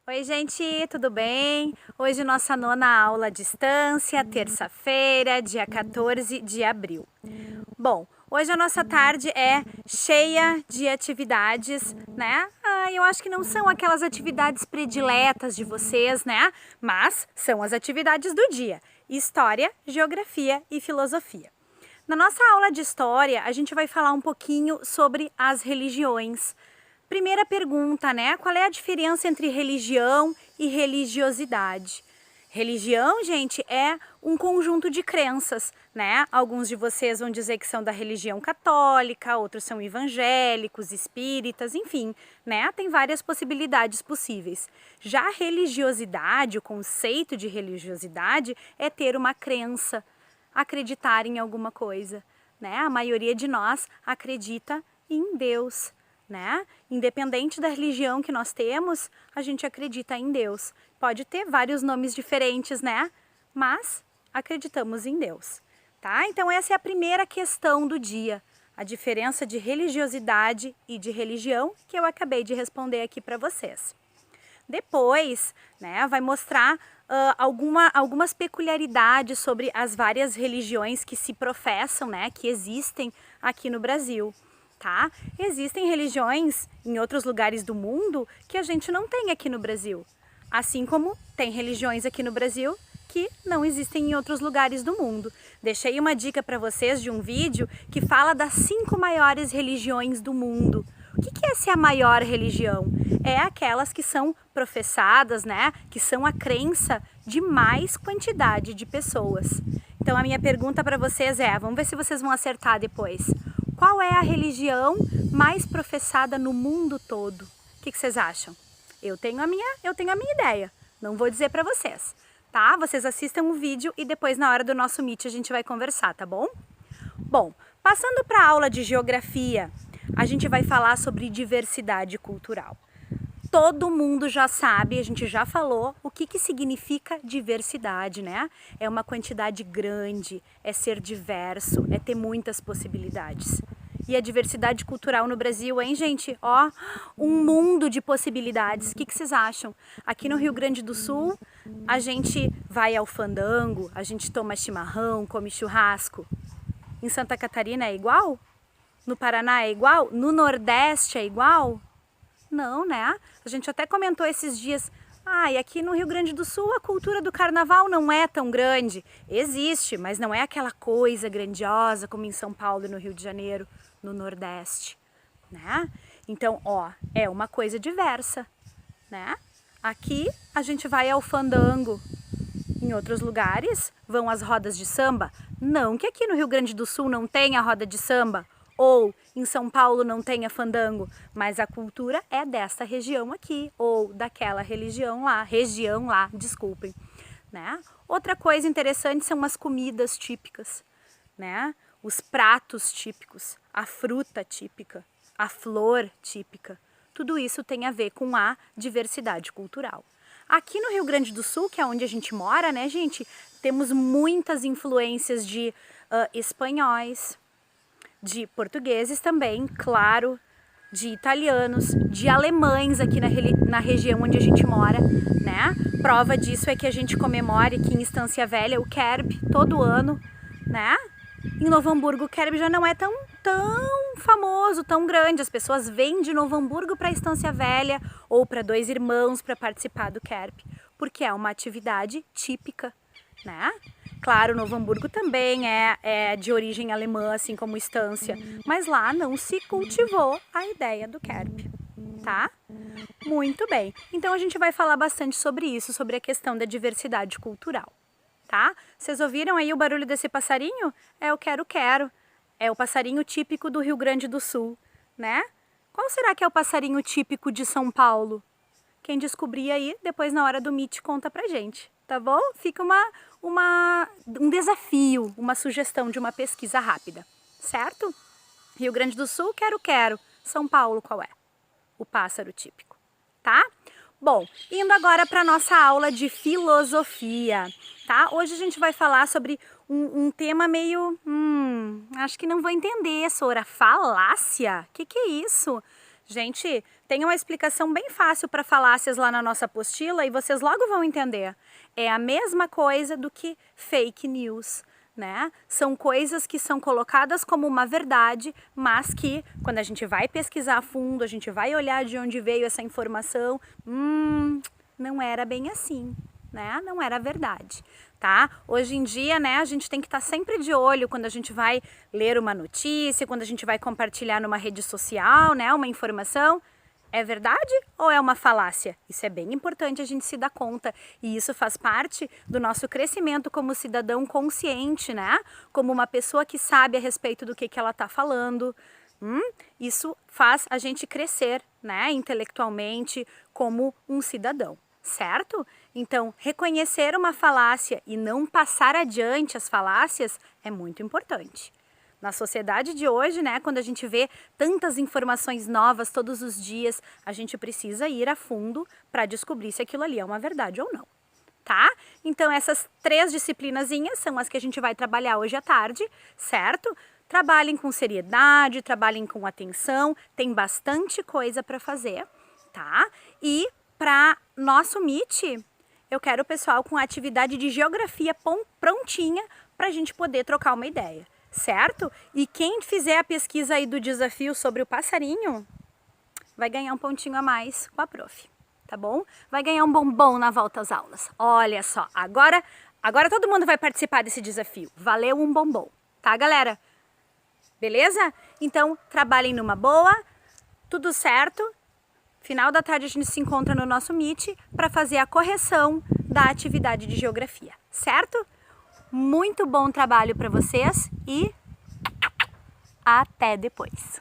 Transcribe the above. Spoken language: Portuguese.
Oi, gente, tudo bem? Hoje nossa nona aula à distância, terça-feira, dia 14 de abril. Bom, hoje a nossa tarde é cheia de atividades, né? Eu acho que não são aquelas atividades prediletas de vocês, né? Mas são as atividades do dia: história, geografia e filosofia. Na nossa aula de história, a gente vai falar um pouquinho sobre as religiões. Primeira pergunta, né? Qual é a diferença entre religião e religiosidade? Religião, gente, é um conjunto de crenças, né? Alguns de vocês vão dizer que são da religião católica, outros são evangélicos, espíritas, enfim, né? Tem várias possibilidades possíveis. Já a religiosidade, o conceito de religiosidade é ter uma crença, acreditar em alguma coisa, né? A maioria de nós acredita em Deus, né? Independente da religião que nós temos, a gente acredita em Deus. Pode ter vários nomes diferentes, né? Mas acreditamos em Deus, tá? Então essa é a primeira questão do dia, a diferença de religiosidade e de religião, que eu acabei de responder aqui para vocês. Depois, né, vai mostrar algumas peculiaridades sobre as várias religiões que se professam, né, que existem aqui no Brasil. Tá? Existem religiões em outros lugares do mundo que a gente não tem aqui no Brasil. Assim como tem religiões aqui no Brasil que não existem em outros lugares do mundo. Deixei uma dica para vocês de um vídeo que fala das 5 maiores religiões do mundo. O que é ser a maior religião? É aquelas que são professadas, né? Que são a crença de mais quantidade de pessoas. Então a minha pergunta para vocês é, vamos ver se vocês vão acertar depois. Qual é a religião mais professada no mundo todo? O que vocês acham? Eu tenho a minha ideia. Não vou dizer para vocês, tá? Vocês assistam o vídeo e depois na hora do nosso Meet a gente vai conversar, tá bom? Bom, passando para a aula de geografia, a gente vai falar sobre diversidade cultural. Todo mundo já sabe, a gente já falou, o que significa diversidade, né? É uma quantidade grande, é ser diverso, é ter muitas possibilidades. E a diversidade cultural no Brasil, hein, gente? Ó, um mundo de possibilidades. O que vocês acham? Aqui no Rio Grande do Sul, a gente vai ao fandango, a gente toma chimarrão, come churrasco. Em Santa Catarina é igual? No Paraná é igual? No Nordeste é igual? Não, né? A gente até comentou esses dias, e aqui no Rio Grande do Sul a cultura do carnaval não é tão grande. Existe, mas não é aquela coisa grandiosa como em São Paulo e no Rio de Janeiro, no Nordeste, né? Então, ó, é uma coisa diversa, né? Aqui a gente vai ao fandango. Em outros lugares vão as rodas de samba. Não que aqui no Rio Grande do Sul não tenha roda de samba, ou em São Paulo não tenha fandango, mas a cultura é desta região aqui, ou daquela região lá, desculpem, né? Outra coisa interessante são as comidas típicas, né? Os pratos típicos, a fruta típica, a flor típica, tudo isso tem a ver com a diversidade cultural. Aqui no Rio Grande do Sul, que é onde a gente mora, né, gente, temos muitas influências de espanhóis, de portugueses também, claro, de italianos, de alemães aqui na região onde a gente mora, né? Prova disso é que a gente comemora aqui em Estância Velha o Kerb todo ano, né? Em Novo Hamburgo o Kerb já não é tão famoso, tão grande. As pessoas vêm de Novo Hamburgo para Estância Velha ou para Dois Irmãos para participar do Kerb, porque é uma atividade típica, né? Claro, Novo Hamburgo também é de origem alemã, assim como Estância, mas lá não se cultivou a ideia do Kerb, tá? Muito bem, então a gente vai falar bastante sobre isso, sobre a questão da diversidade cultural, tá? Vocês ouviram aí o barulho desse passarinho? É o quero-quero, é o passarinho típico do Rio Grande do Sul, né? Qual será que é o passarinho típico de São Paulo? Quem descobrir aí, depois na hora do Meet conta pra gente, tá bom? Fica um desafio, uma sugestão de uma pesquisa rápida, certo? Rio Grande do Sul, quero-quero. São Paulo, qual é? O pássaro típico, tá? Bom, indo agora para nossa aula de filosofia, tá? Hoje a gente vai falar sobre um tema meio... acho que não vou entender, Sora. Falácia? Que é isso? Gente, tem uma explicação bem fácil para falácias lá na nossa apostila e vocês logo vão entender. É a mesma coisa do que fake news, né? São coisas que são colocadas como uma verdade, mas que quando a gente vai pesquisar a fundo, a gente vai olhar de onde veio essa informação, não era bem assim, né? Não era verdade, tá? Hoje em dia, né, a gente tem que estar sempre de olho quando a gente vai ler uma notícia, quando a gente vai compartilhar numa rede social, né, uma informação. É verdade ou é uma falácia? Isso é bem importante a gente se dar conta e isso faz parte do nosso crescimento como cidadão consciente, né? Como uma pessoa que sabe a respeito do que ela está falando. Isso faz a gente crescer, né, intelectualmente como um cidadão, certo? Então, reconhecer uma falácia e não passar adiante as falácias é muito importante. Na sociedade de hoje, né, quando a gente vê tantas informações novas todos os dias, a gente precisa ir a fundo para descobrir se aquilo ali é uma verdade ou não, tá? Então, essas 3 disciplinazinhas são as que a gente vai trabalhar hoje à tarde, certo? Trabalhem com seriedade, trabalhem com atenção, tem bastante coisa para fazer, tá? E para nosso Meet, eu quero o pessoal com a atividade de geografia prontinha para a gente poder trocar uma ideia. Certo? E quem fizer a pesquisa aí do desafio sobre o passarinho vai ganhar um pontinho a mais com a prof, tá bom? Vai ganhar um bombom na volta às aulas. Olha só, agora todo mundo vai participar desse desafio. Valeu um bombom, tá, galera? Beleza? Então, trabalhem numa boa, tudo certo. Final da tarde a gente se encontra no nosso Meet para fazer a correção da atividade de geografia, certo? Muito bom trabalho para vocês e até depois!